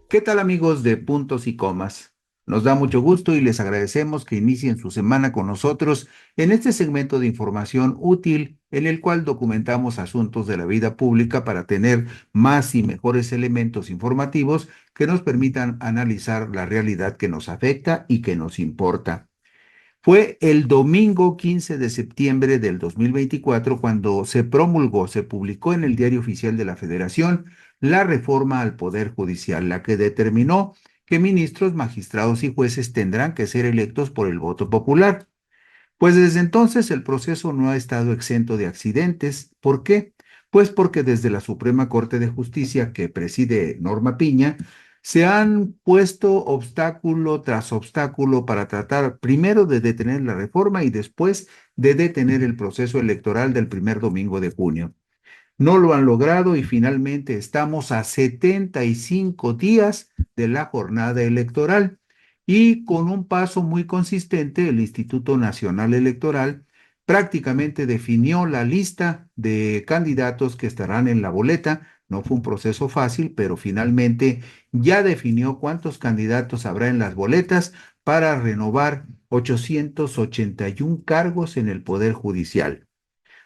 ¿Qué tal amigos de Puntos y Comas? Nos da mucho gusto y les agradecemos que inicien su semana con nosotros en este segmento de información útil en el cual documentamos asuntos de la vida pública para tener más y mejores elementos informativos que nos permitan analizar la realidad que nos afecta y que nos importa. Fue el domingo 15 de septiembre del 2024 cuando se publicó en el Diario Oficial de la Federación la reforma al Poder Judicial, la que determinó que ministros, magistrados y jueces tendrán que ser electos por el voto popular. Pues desde entonces el proceso no ha estado exento de accidentes. ¿Por qué? Pues porque desde la Suprema Corte de Justicia, que preside Norma Piña, se han puesto obstáculo tras obstáculo para tratar primero de detener la reforma y después de detener el proceso electoral del primer domingo de junio. No lo han logrado y finalmente estamos a 75 días de la jornada electoral y con un paso muy consistente, el Instituto Nacional Electoral prácticamente definió la lista de candidatos que estarán en la boleta. No fue un proceso fácil, pero finalmente ya definió cuántos candidatos habrá en las boletas para renovar 881 cargos en el Poder Judicial.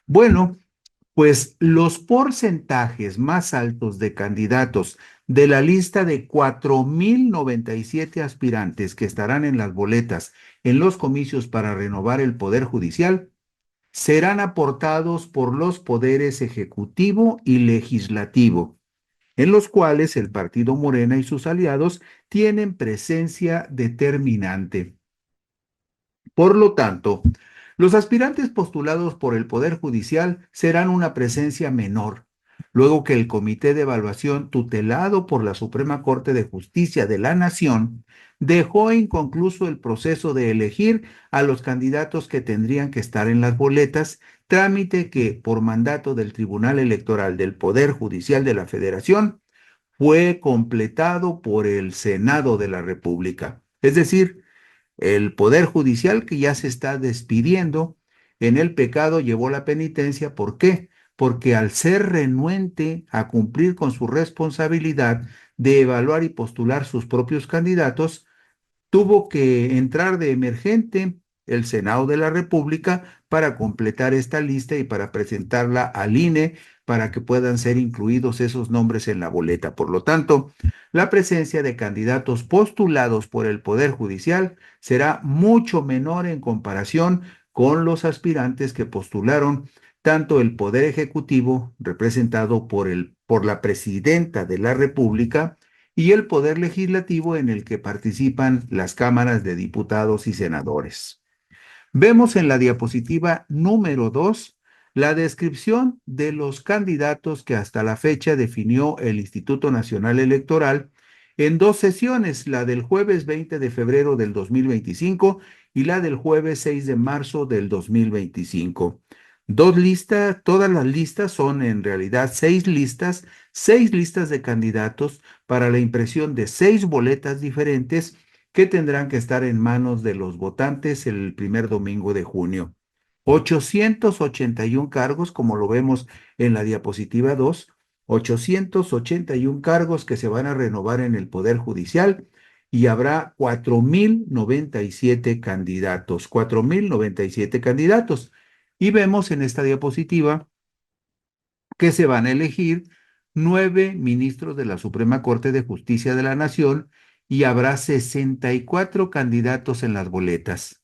Bueno, pues los porcentajes más altos de candidatos de la lista de 4.097 aspirantes que estarán en las boletas en los comicios para renovar el Poder Judicial serán aportados por los poderes ejecutivo y legislativo, en los cuales el partido Morena y sus aliados tienen presencia determinante. Por lo tanto, los aspirantes postulados por el Poder Judicial serán una presencia menor, luego que el Comité de Evaluación tutelado por la Suprema Corte de Justicia de la Nación dejó inconcluso el proceso de elegir a los candidatos que tendrían que estar en las boletas, trámite que, por mandato del Tribunal Electoral del Poder Judicial de la Federación, fue completado por el Senado de la República. Es decir, el Poder Judicial que ya se está despidiendo en el pecado llevó la penitencia. ¿Por qué? Porque al ser renuente a cumplir con su responsabilidad de evaluar y postular sus propios candidatos, tuvo que entrar de emergente el Senado de la República para completar esta lista y para presentarla al INE para que puedan ser incluidos esos nombres en la boleta. Por lo tanto, la presencia de candidatos postulados por el Poder Judicial será mucho menor en comparación con los aspirantes que postularon tanto el Poder Ejecutivo, representado por la Presidenta de la República, y el Poder Legislativo en el que participan las cámaras de diputados y senadores. Vemos en la diapositiva número 2 la descripción de los candidatos que hasta la fecha definió el Instituto Nacional Electoral en dos sesiones, la del jueves 20 de febrero del 2025 y la del jueves 6 de marzo del 2025. Dos listas, todas las listas son en realidad seis listas de candidatos para la impresión de seis boletas diferentes que tendrán que estar en manos de los votantes el primer domingo de junio. 881 cargos, como lo vemos en la diapositiva 2, 881 cargos que se van a renovar en el Poder Judicial y habrá 4.097 candidatos, 4.097 candidatos. Y vemos en esta diapositiva que se van a elegir 9 ministros de la Suprema Corte de Justicia de la Nación y habrá 64 candidatos en las boletas.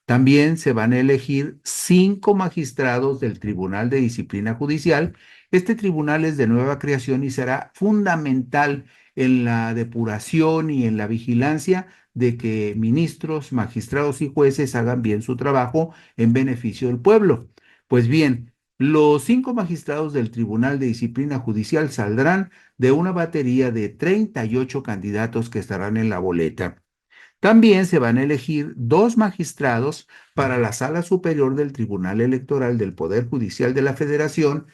También se van a elegir 5 magistrados del Tribunal de Disciplina Judicial. Este tribunal es de nueva creación y será fundamental en la depuración y en la vigilancia de que ministros, magistrados y jueces hagan bien su trabajo en beneficio del pueblo. Pues bien, los 5 magistrados del Tribunal de Disciplina Judicial saldrán de una batería de 38 candidatos que estarán en la boleta. También se van a elegir 2 magistrados para la Sala Superior del Tribunal Electoral del Poder Judicial de la Federación,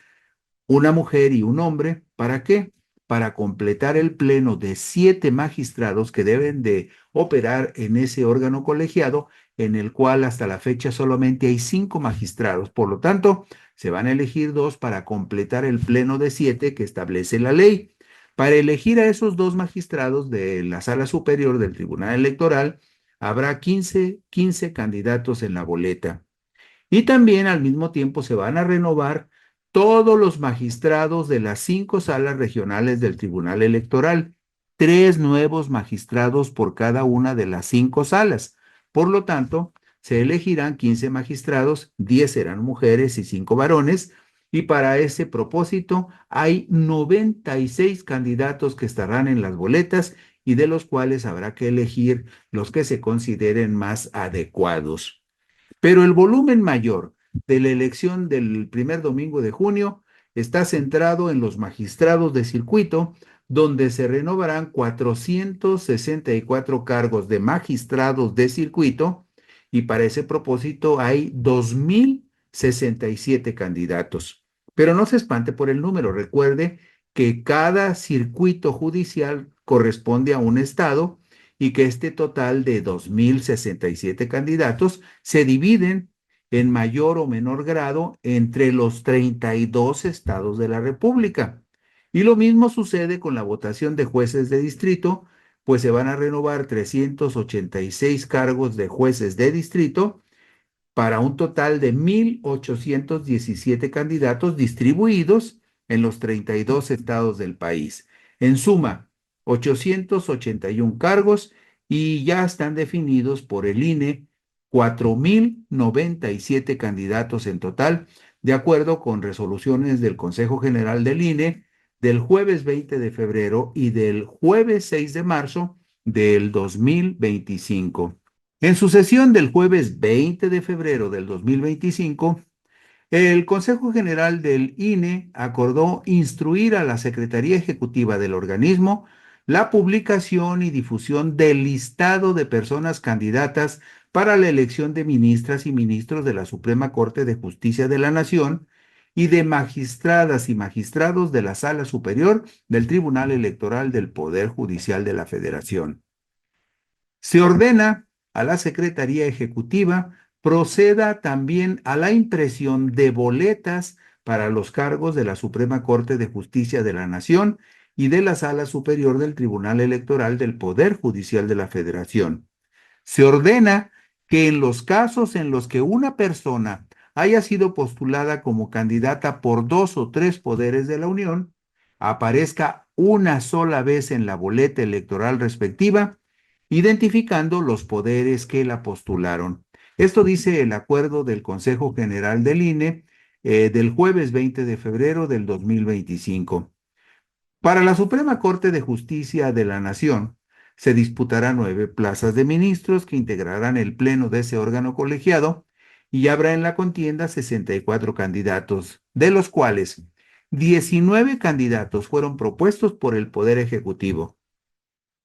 una mujer y un hombre. ¿Para qué? Para completar el pleno de 7 magistrados que deben de operar en ese órgano colegiado, en el cual hasta la fecha solamente hay 5 magistrados. Por lo tanto, se van a elegir 2 para completar el pleno de 7 que establece la ley. Para elegir a esos dos magistrados de la Sala Superior del Tribunal Electoral, habrá 15 candidatos en la boleta. Y también al mismo tiempo se van a renovar todos los magistrados de las 5 salas regionales del Tribunal Electoral, 3 nuevos magistrados por cada una de las 5 salas. Por lo tanto, se elegirán 15 magistrados, 10 serán mujeres y 5 varones, y para ese propósito hay 96 candidatos que estarán en las boletas y de los cuales habrá que elegir los que se consideren más adecuados. Pero el volumen mayor de la elección del primer domingo de junio está centrado en los magistrados de circuito, donde se renovarán 464 cargos de magistrados de circuito y para ese propósito hay 2067 candidatos. Pero no se espante por el número, recuerde que cada circuito judicial corresponde a un estado y que este total de 2067 candidatos se dividen en mayor o menor grado entre los 32 estados de la República. Y lo mismo sucede con la votación de jueces de distrito, pues se van a renovar 386 cargos de jueces de distrito para un total de 1,817 candidatos distribuidos en los 32 estados del país. En suma, 881 cargos y ya están definidos por el INE 4,097 candidatos en total, de acuerdo con resoluciones del Consejo General del INE del jueves 20 de febrero y del jueves 6 de marzo del 2025. En su sesión del jueves 20 de febrero del 2025, el Consejo General del INE acordó instruir a la Secretaría Ejecutiva del organismo la publicación y difusión del listado de personas candidatas para la elección de ministras y ministros de la Suprema Corte de Justicia de la Nación y de magistradas y magistrados de la Sala Superior del Tribunal Electoral del Poder Judicial de la Federación. Se ordena a la Secretaría Ejecutiva proceda también a la impresión de boletas para los cargos de la Suprema Corte de Justicia de la Nación y de la Sala Superior del Tribunal Electoral del Poder Judicial de la Federación. Se ordena que en los casos en los que una persona haya sido postulada como candidata por 2 o 3 poderes de la Unión, aparezca una sola vez en la boleta electoral respectiva, identificando los poderes que la postularon. Esto dice el acuerdo del Consejo General del INE del jueves 20 de febrero del 2025. Para la Suprema Corte de Justicia de la Nación, se disputarán 9 plazas de ministros que integrarán el pleno de ese órgano colegiado y habrá en la contienda 64 candidatos, de los cuales 19 candidatos fueron propuestos por el Poder Ejecutivo,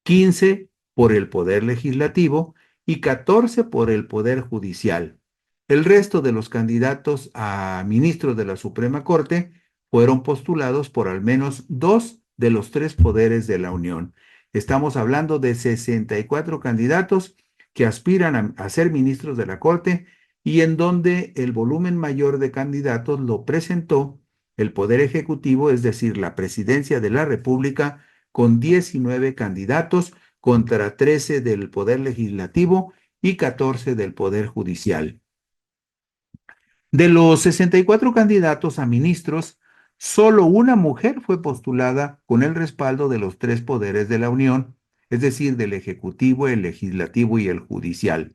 15 por el Poder Legislativo y 14 por el Poder Judicial. El resto de los candidatos a ministros de la Suprema Corte fueron postulados por al menos 2 de los 3 poderes de la Unión. Estamos hablando de 64 candidatos que aspiran a ser ministros de la Corte y en donde el volumen mayor de candidatos lo presentó el Poder Ejecutivo, es decir, la Presidencia de la República, con 19 candidatos contra 13 del Poder Legislativo y 14 del Poder Judicial. De los 64 candidatos a ministros, solo una mujer fue postulada con el respaldo de los 3 poderes de la Unión, es decir, del Ejecutivo, el Legislativo y el Judicial.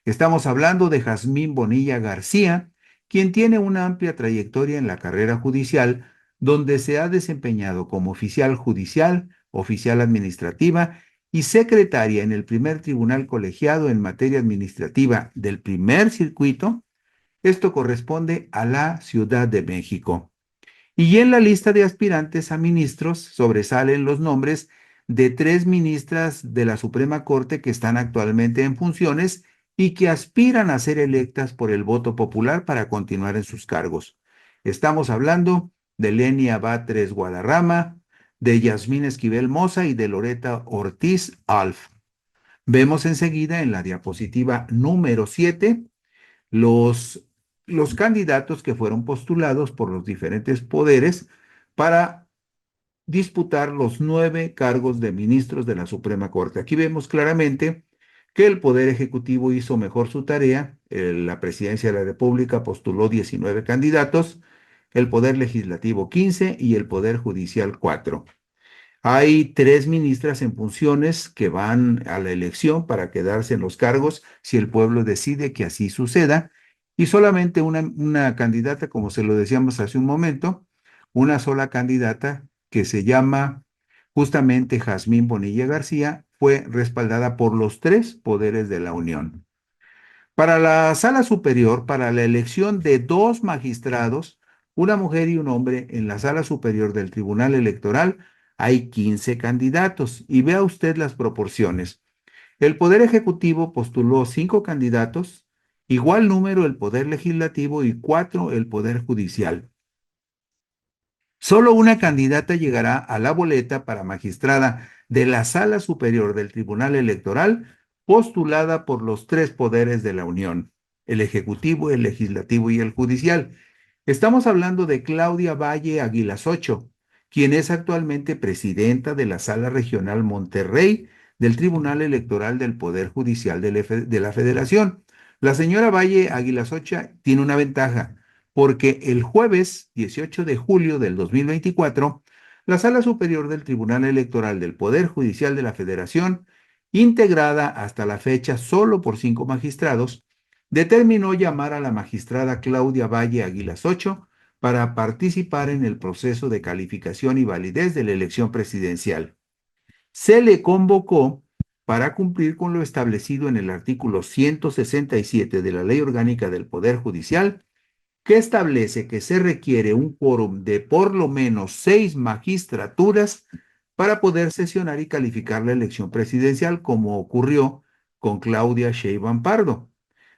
Estamos hablando de Jazmín Bonilla García, quien tiene una amplia trayectoria en la carrera judicial, donde se ha desempeñado como oficial judicial, oficial administrativa y secretaria en el primer tribunal colegiado en materia administrativa del primer circuito. Esto corresponde a la Ciudad de México. Y en la lista de aspirantes a ministros sobresalen los nombres de 3 ministras de la Suprema Corte que están actualmente en funciones y que aspiran a ser electas por el voto popular para continuar en sus cargos. Estamos hablando de Lenia Batres Guadarrama, de Yasmín Esquivel Moza y de Loreta Ortiz Alf. Vemos enseguida en la diapositiva número 7 los, los candidatos que fueron postulados por los diferentes poderes para disputar los 9 cargos de ministros de la Suprema Corte. Aquí vemos claramente que el Poder Ejecutivo hizo mejor su tarea. La Presidencia de la República postuló 19 candidatos, el Poder Legislativo 15 y el Poder Judicial 4. Hay 3 ministras en funciones que van a la elección para quedarse en los cargos si el pueblo decide que así suceda, y solamente una candidata, como se lo decíamos hace un momento, una sola candidata que se llama justamente Jazmín Bonilla García, fue respaldada por los 3 poderes de la Unión. Para la sala superior, para la elección de 2 magistrados, una mujer y un hombre en la sala superior del Tribunal Electoral, hay 15 candidatos. Y vea usted las proporciones. El Poder Ejecutivo postuló 5 candidatos, igual número el Poder Legislativo y 4 el Poder Judicial. Solo una candidata llegará a la boleta para magistrada de la Sala Superior del Tribunal Electoral, postulada por los 3 poderes de la Unión, el Ejecutivo, el Legislativo y el Judicial. Estamos hablando de Claudia Valle Aguilas Ocho, quien es actualmente presidenta de la Sala Regional Monterrey del Tribunal Electoral del Poder Judicial de la Federación. La señora Valle Aguilas Ocho tiene una ventaja porque el jueves 18 de julio del 2024, la Sala Superior del Tribunal Electoral del Poder Judicial de la Federación, integrada hasta la fecha solo por 5 magistrados, determinó llamar a la magistrada Claudia Valle Aguilas Ocho para participar en el proceso de calificación y validez de la elección presidencial. Se le convocó para cumplir con lo establecido en el artículo 167 de la Ley Orgánica del Poder Judicial, que establece que se requiere un quórum de por lo menos 6 magistraturas para poder sesionar y calificar la elección presidencial, como ocurrió con Claudia Sheinbaum Pardo.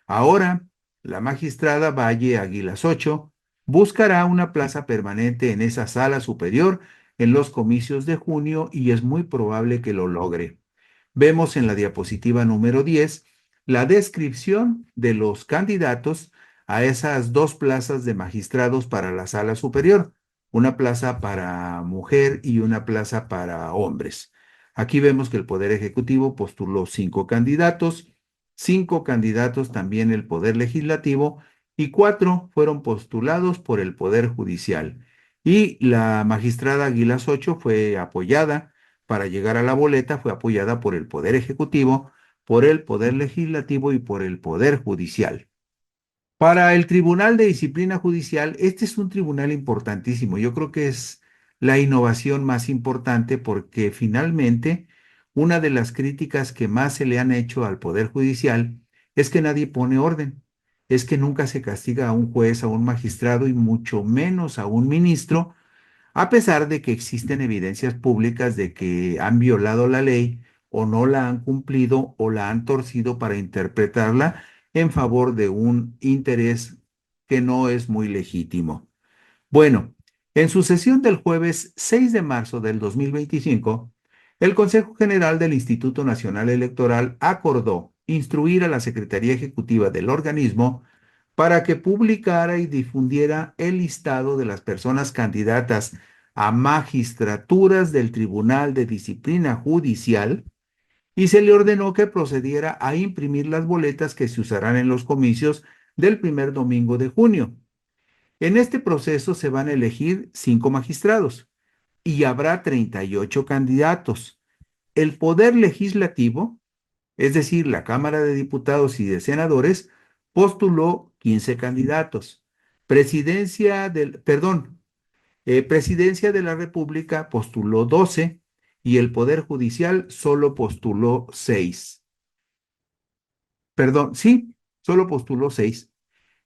Ahora, la magistrada Valle Aguilas Ocho buscará una plaza permanente en esa sala superior en los comicios de junio y es muy probable que lo logre. Vemos en la diapositiva número 10 la descripción de los candidatos a esas 2 plazas de magistrados para la sala superior, una plaza para mujer y una plaza para hombres. Aquí vemos que el Poder Ejecutivo postuló 5 candidatos, 5 candidatos también el Poder Legislativo y 4 fueron postulados por el Poder Judicial. Y la magistrada Aguilas Ocho fue apoyada para llegar a la boleta, fue apoyada por el Poder Ejecutivo, por el Poder Legislativo y por el Poder Judicial. Para el Tribunal de Disciplina Judicial, este es un tribunal importantísimo. Yo creo que es la innovación más importante porque finalmente una de las críticas que más se le han hecho al Poder Judicial es que nadie pone orden, es que nunca se castiga a un juez, a un magistrado y mucho menos a un ministro, a pesar de que existen evidencias públicas de que han violado la ley o no la han cumplido o la han torcido para interpretarla en favor de un interés que no es muy legítimo. Bueno, en su sesión del jueves 6 de marzo del 2025, el Consejo General del Instituto Nacional Electoral acordó instruir a la Secretaría Ejecutiva del organismo para que publicara y difundiera el listado de las personas candidatas a magistraturas del Tribunal de Disciplina Judicial y se le ordenó que procediera a imprimir las boletas que se usarán en los comicios del primer domingo de junio. En este proceso se van a elegir 5 magistrados y habrá 38 candidatos. El Poder Legislativo, es decir, la Cámara de Diputados y de Senadores, postuló 15 candidatos. Presidencia de la República postuló 12 y el Poder Judicial solo postuló 6. Perdón, sí, solo postuló 6.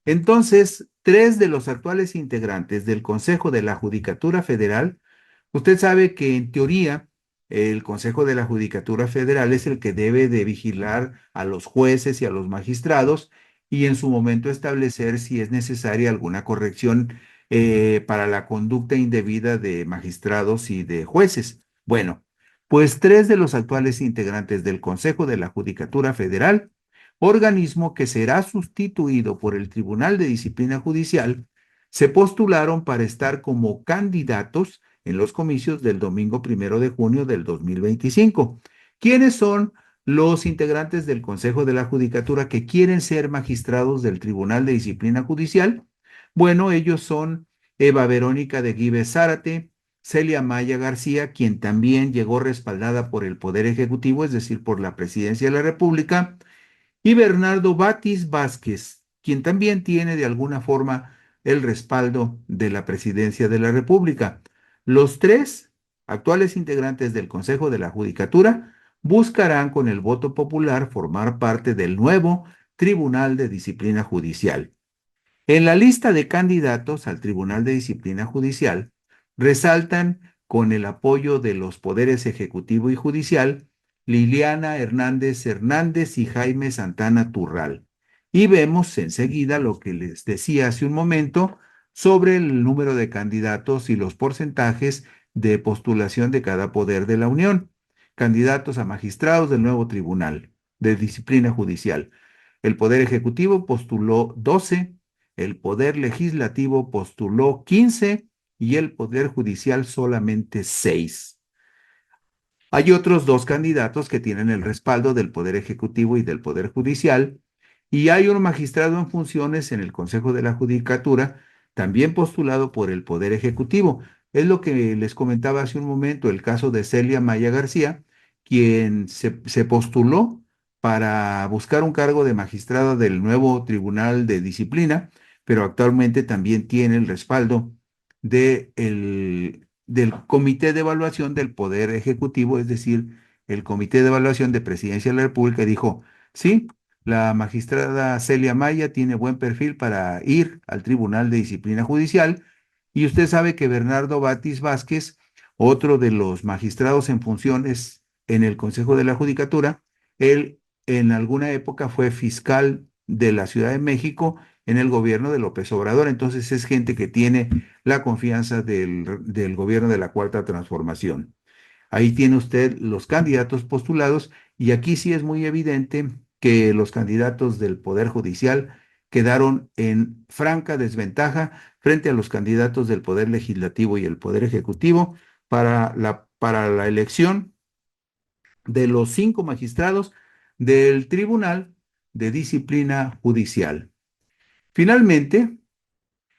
Entonces, 3 de los actuales integrantes del Consejo de la Judicatura Federal, usted sabe que en teoría el Consejo de la Judicatura Federal es el que debe de vigilar a los jueces y a los magistrados y en su momento establecer si es necesaria alguna corrección para la conducta indebida de magistrados y de jueces. Bueno, pues 3 de los actuales integrantes del Consejo de la Judicatura Federal, organismo que será sustituido por el Tribunal de Disciplina Judicial, se postularon para estar como candidatos en los comicios del domingo 1 de junio del 2025. ¿Quiénes son los integrantes del Consejo de la Judicatura que quieren ser magistrados del Tribunal de Disciplina Judicial? Bueno, ellos son Eva Verónica de Guives Zárate, Celia Maya García, quien también llegó respaldada por el Poder Ejecutivo, es decir, por la Presidencia de la República, y Bernardo Batis Vázquez, quien también tiene de alguna forma el respaldo de la Presidencia de la República. Los tres actuales integrantes del Consejo de la Judicatura buscarán con el voto popular formar parte del nuevo Tribunal de Disciplina Judicial. En la lista de candidatos al Tribunal de Disciplina Judicial resaltan con el apoyo de los poderes ejecutivo y judicial Liliana Hernández Hernández y Jaime Santana Turral. Y vemos enseguida lo que les decía hace un momento sobre el número de candidatos y los porcentajes de postulación de cada poder de la Unión. Candidatos a magistrados del nuevo Tribunal de Disciplina Judicial. El Poder Ejecutivo postuló 12, el Poder Legislativo postuló 15 y el Poder Judicial solamente 6. Hay otros dos candidatos que tienen el respaldo del Poder Ejecutivo y del Poder Judicial, y hay un magistrado en funciones en el Consejo de la Judicatura, también postulado por el Poder Ejecutivo. Es lo que les comentaba hace un momento, el caso de Celia Maya García, quien se postuló para buscar un cargo de magistrada del nuevo Tribunal de Disciplina, pero actualmente también tiene el respaldo del Comité de Evaluación del Poder Ejecutivo, es decir, el Comité de Evaluación de Presidencia de la República dijo, sí, la magistrada Celia Maya tiene buen perfil para ir al Tribunal de Disciplina Judicial, y usted sabe que Bernardo Batis Vázquez, otro de los magistrados en funciones en el Consejo de la Judicatura, él en alguna época fue fiscal de la Ciudad de México en el gobierno de López Obrador, entonces es gente que tiene la confianza del gobierno de la Cuarta Transformación. Ahí tiene usted los candidatos postulados y aquí sí es muy evidente que los candidatos del Poder Judicial quedaron en franca desventaja frente a los candidatos del Poder Legislativo y el Poder Ejecutivo para la elección de los 5 magistrados del Tribunal de Disciplina Judicial. Finalmente,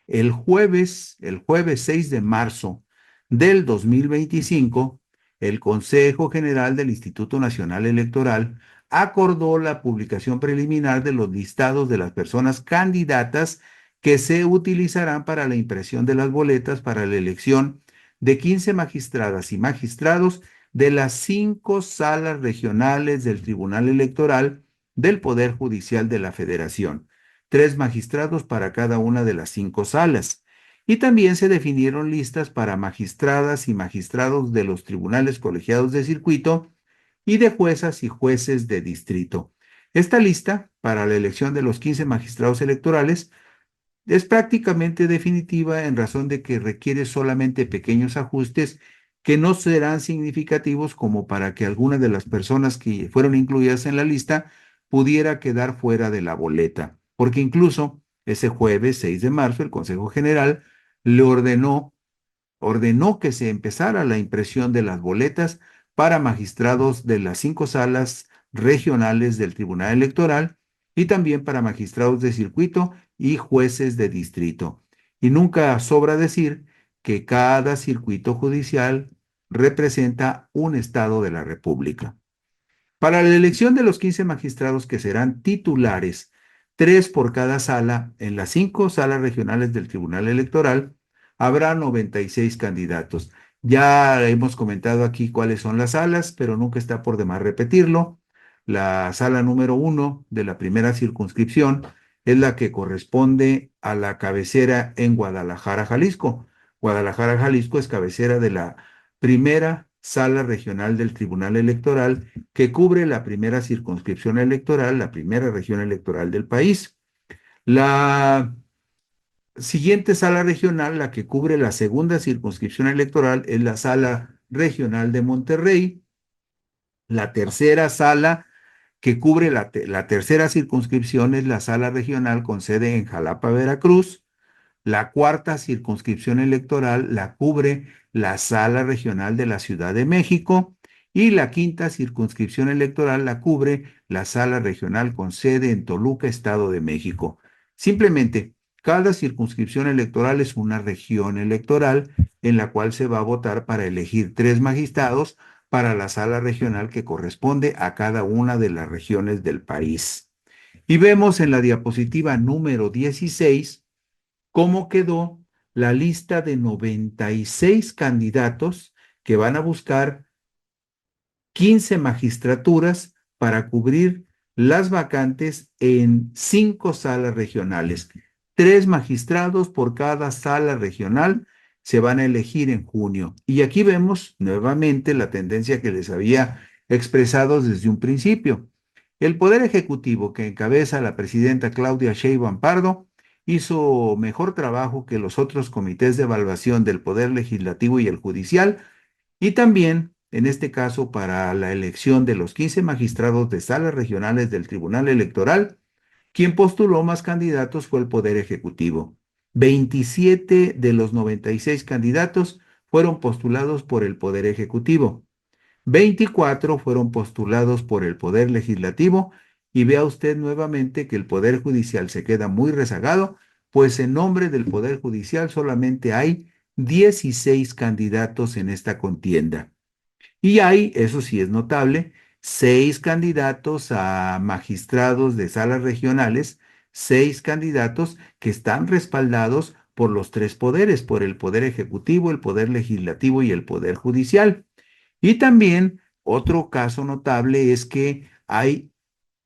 el jueves 6 de marzo del 2025, el Consejo General del Instituto Nacional Electoral acordó la publicación preliminar de los listados de las personas candidatas que se utilizarán para la impresión de las boletas para la elección de 15 magistradas y magistrados de las 5 salas regionales del Tribunal Electoral del Poder Judicial de la Federación, 3 magistrados para cada una de las 5 salas. Y también se definieron listas para magistradas y magistrados de los tribunales colegiados de circuito y de juezas y jueces de distrito. Esta lista para la elección de los 15 magistrados electorales es prácticamente definitiva en razón de que requiere solamente pequeños ajustes que no serán significativos como para que alguna de las personas que fueron incluidas en la lista pudiera quedar fuera de la boleta, porque incluso ese jueves 6 de marzo el Consejo General le ordenó que se empezara la impresión de las boletas para magistrados de las 5 salas regionales del Tribunal Electoral y también para magistrados de circuito y jueces de distrito. Y nunca sobra decir que cada circuito judicial representa un estado de la República. Para la elección de los 15 magistrados que serán titulares, 3 por cada sala, en las 5 salas regionales del Tribunal Electoral, habrá 96 candidatos. Ya hemos comentado aquí cuáles son las salas, pero nunca está por demás repetirlo. La sala número 1 de la primera circunscripción es la que corresponde a la cabecera en Guadalajara, Jalisco. Guadalajara, Jalisco es cabecera de la primera sala regional del Tribunal Electoral que cubre la primera circunscripción electoral, la primera región electoral del país. La siguiente sala regional, la que cubre la segunda circunscripción electoral, es la sala regional de Monterrey. La tercera sala que cubre la tercera circunscripción es la sala regional con sede en Jalapa, Veracruz. La cuarta circunscripción electoral la cubre la Sala Regional de la Ciudad de México y la quinta circunscripción electoral la cubre la Sala Regional con sede en Toluca, Estado de México. Simplemente, cada circunscripción electoral es una región electoral en la cual se va a votar para elegir 3 magistrados para la sala regional que corresponde a cada una de las regiones del país. Y vemos en la diapositiva número 16 cómo quedó la lista de 96 candidatos que van a buscar 15 magistraturas para cubrir las vacantes en 5 salas regionales. 3 magistrados por cada sala regional se van a elegir en junio. Y aquí vemos nuevamente la tendencia que les había expresado desde un principio. El Poder Ejecutivo que encabeza la presidenta Claudia Sheinbaum Pardo hizo mejor trabajo que los otros comités de evaluación del Poder Legislativo y el Judicial, y también, en este caso, para la elección de los 15 magistrados de salas regionales del Tribunal Electoral, quien postuló más candidatos fue el Poder Ejecutivo. 27 de los 96 candidatos fueron postulados por el Poder Ejecutivo. 24 fueron postulados por el Poder Legislativo, y vea usted nuevamente que el Poder Judicial se queda muy rezagado, pues en nombre del Poder Judicial solamente hay 16 candidatos en esta contienda. Y hay, eso sí es notable, 6 candidatos a magistrados de salas regionales, 6 candidatos que están respaldados por los 3 poderes, por el Poder Ejecutivo, el Poder Legislativo y el Poder Judicial. Y también otro caso notable es que hay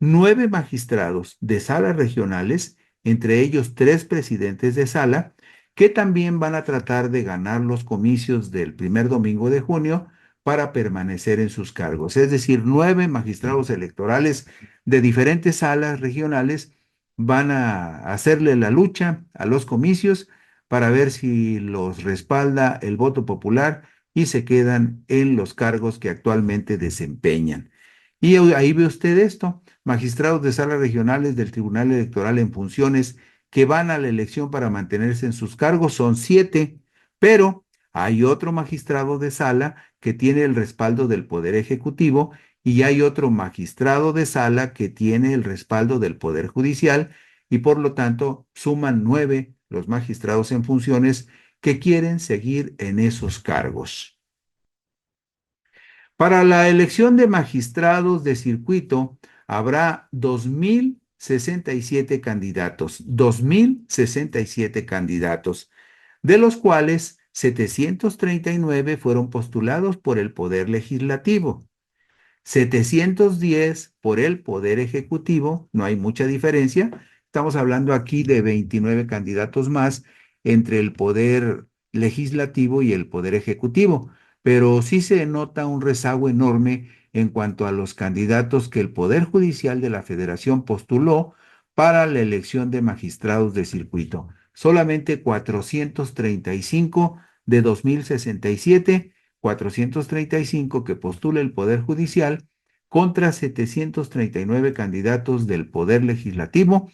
9 magistrados de salas regionales, entre ellos 3 presidentes de sala, que también van a tratar de ganar los comicios del primer domingo de junio para permanecer en sus cargos. Es decir, 9 magistrados electorales de diferentes salas regionales van a hacerle la lucha a los comicios para ver si los respalda el voto popular y se quedan en los cargos que actualmente desempeñan. Y ahí ve usted esto, magistrados de salas regionales del Tribunal Electoral en funciones que van a la elección para mantenerse en sus cargos son 7, pero hay otro magistrado de sala que tiene el respaldo del Poder Ejecutivo y hay otro magistrado de sala que tiene el respaldo del Poder Judicial, y por lo tanto suman 9 los magistrados en funciones que quieren seguir en esos cargos. Para la elección de magistrados de circuito habrá 2,067 candidatos, 2,067 candidatos, de los cuales 739 fueron postulados por el Poder Legislativo, 710 por el Poder Ejecutivo, no hay mucha diferencia. Estamos hablando aquí de 29 candidatos más entre el Poder Legislativo y el Poder Ejecutivo, pero sí se nota un rezago enorme en cuanto a los candidatos que el Poder Judicial de la Federación postuló para la elección de magistrados de circuito. Solamente 435 de 2,067, 435 que postula el Poder Judicial contra 739 candidatos del Poder Legislativo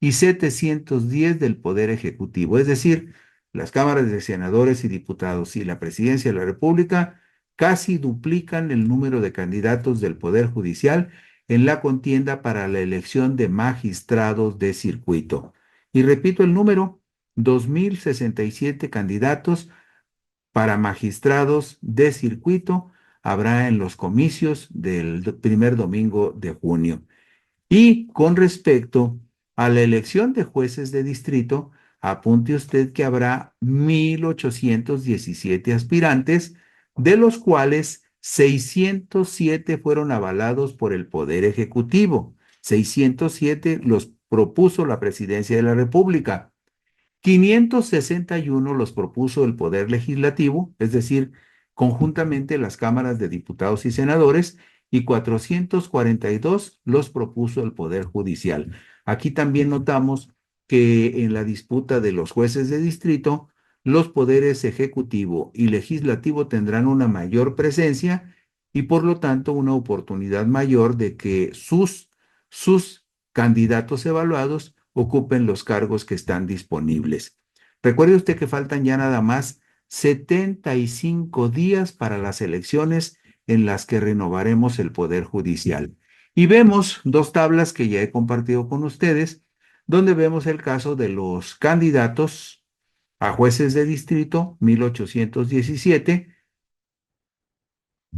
y 710 del Poder Ejecutivo. Es decir, las cámaras de senadores y diputados y la presidencia de la República casi duplican el número de candidatos del Poder Judicial en la contienda para la elección de magistrados de circuito. Y repito el número, 2,067 candidatos para magistrados de circuito habrá en los comicios del primer domingo de junio. Y con respecto a la elección de jueces de distrito, apunte usted que habrá 1,817 aspirantes, de los cuales 607 fueron avalados por el Poder Ejecutivo. 607 los propuso la Presidencia de la República. 561 los propuso el Poder Legislativo, es decir, conjuntamente las cámaras de diputados y senadores, y 442 los propuso el Poder Judicial. Aquí también notamos que en la disputa de los jueces de distrito, los poderes ejecutivo y legislativo tendrán una mayor presencia y por lo tanto una oportunidad mayor de que sus candidatos evaluados ocupen los cargos que están disponibles. Recuerde usted que faltan ya nada más 75 días para las elecciones en las que renovaremos el Poder Judicial. Y vemos dos tablas que ya he compartido con ustedes, donde vemos el caso de los candidatos a jueces de distrito, 1817,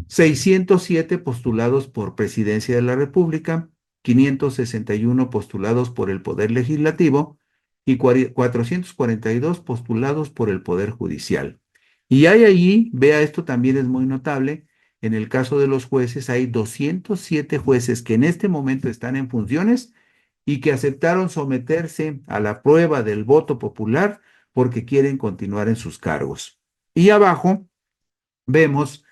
607 postulados por Presidencia de la República, 561 postulados por el Poder Legislativo y 442 postulados por el Poder Judicial. Y hay allí, vea, esto también es muy notable, en el caso de los jueces hay 207 jueces que en este momento están en funciones y que aceptaron someterse a la prueba del voto popular porque quieren continuar en sus cargos. Y abajo vemos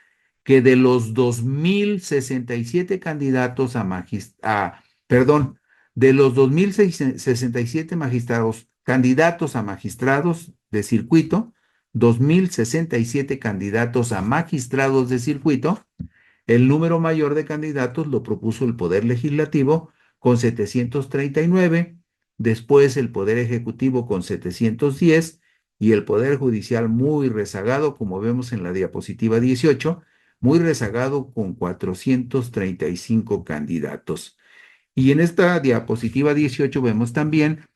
que de los 2067 candidatos perdón, de los 2067 magistrados, candidatos a magistrados de circuito, 2067 candidatos a magistrados de circuito, el número mayor de candidatos lo propuso el Poder Legislativo con 739, después el Poder Ejecutivo con 710 y el Poder Judicial muy rezagado, como vemos en la diapositiva 18, muy rezagado con 435 candidatos. Y en esta diapositiva 18 vemos también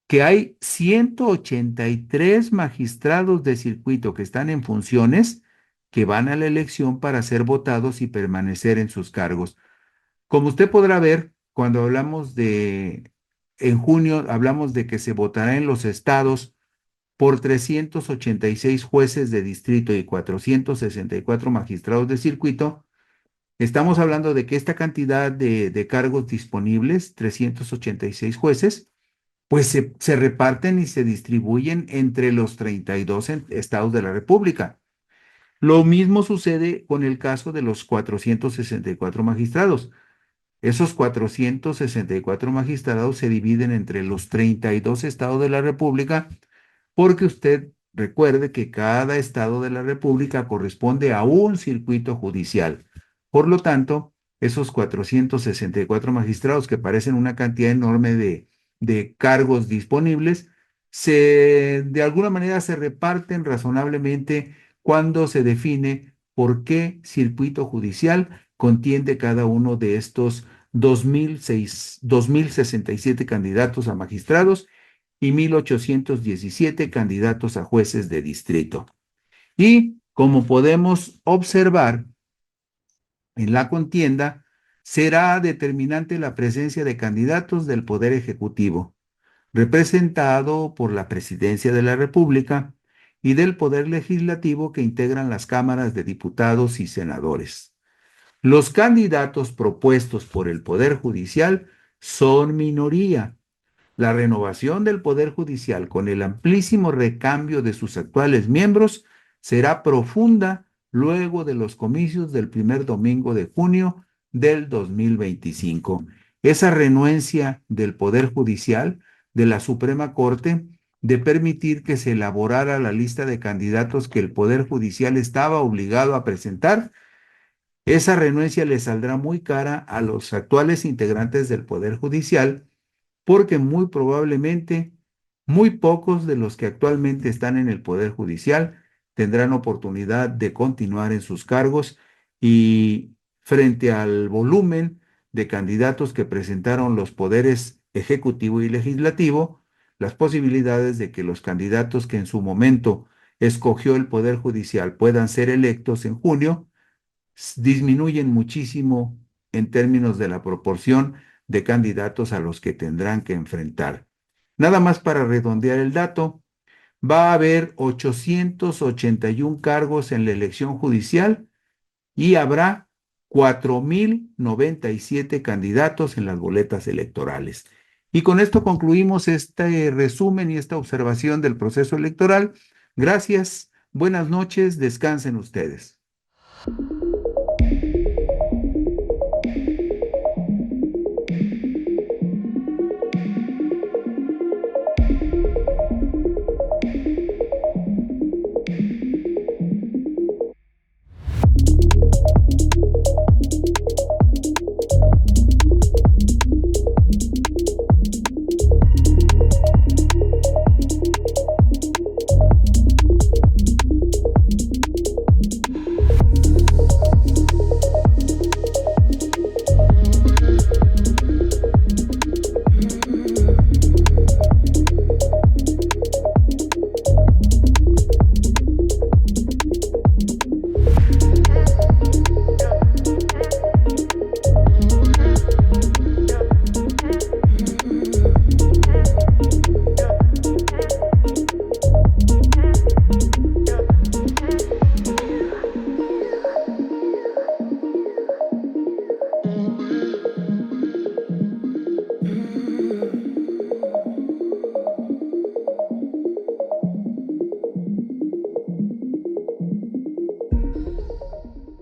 que hay 183 magistrados de circuito que están en funciones que van a la elección para ser votados y permanecer en sus cargos. Como usted podrá ver, cuando hablamos en junio, hablamos de que se votará en los estados por 386 jueces de distrito y 464 magistrados de circuito. Estamos hablando de que esta cantidad de cargos disponibles, 386 jueces, pues se reparten y se distribuyen entre los 32 estados de la República. Lo mismo sucede con el caso de los 464 magistrados. Esos 464 magistrados se dividen entre los 32 estados de la República porque usted recuerde que cada estado de la República corresponde a un circuito judicial. Por lo tanto, esos 464 magistrados, que parecen una cantidad enorme de cargos disponibles, de alguna manera se reparten razonablemente cuando se define por qué circuito judicial contiende cada uno de estos 2067 candidatos a magistrados y 1817 candidatos a jueces de distrito. Y como podemos observar en la contienda, será determinante la presencia de candidatos del Poder Ejecutivo, representado por la Presidencia de la República y del Poder Legislativo que integran las cámaras de diputados y senadores. Los candidatos propuestos por el Poder Judicial son minoría. La renovación del Poder Judicial con el amplísimo recambio de sus actuales miembros será profunda luego de los comicios del primer domingo de junio del 2025. Esa renuencia del Poder Judicial de la Suprema Corte de permitir que se elaborara la lista de candidatos que el Poder Judicial estaba obligado a presentar, esa renuencia le saldrá muy cara a los actuales integrantes del Poder Judicial porque muy probablemente muy pocos de los que actualmente están en el Poder Judicial tendrán oportunidad de continuar en sus cargos y frente al volumen de candidatos que presentaron los poderes ejecutivo y legislativo, las posibilidades de que los candidatos que en su momento escogió el Poder Judicial puedan ser electos en junio disminuyen muchísimo en términos de la proporción de candidatos a los que tendrán que enfrentar. Nada más para redondear el dato, va a haber 881 cargos en la elección judicial y habrá 4,097 candidatos en las boletas electorales. Y con esto concluimos este resumen y esta observación del proceso electoral. Gracias, buenas noches, descansen ustedes.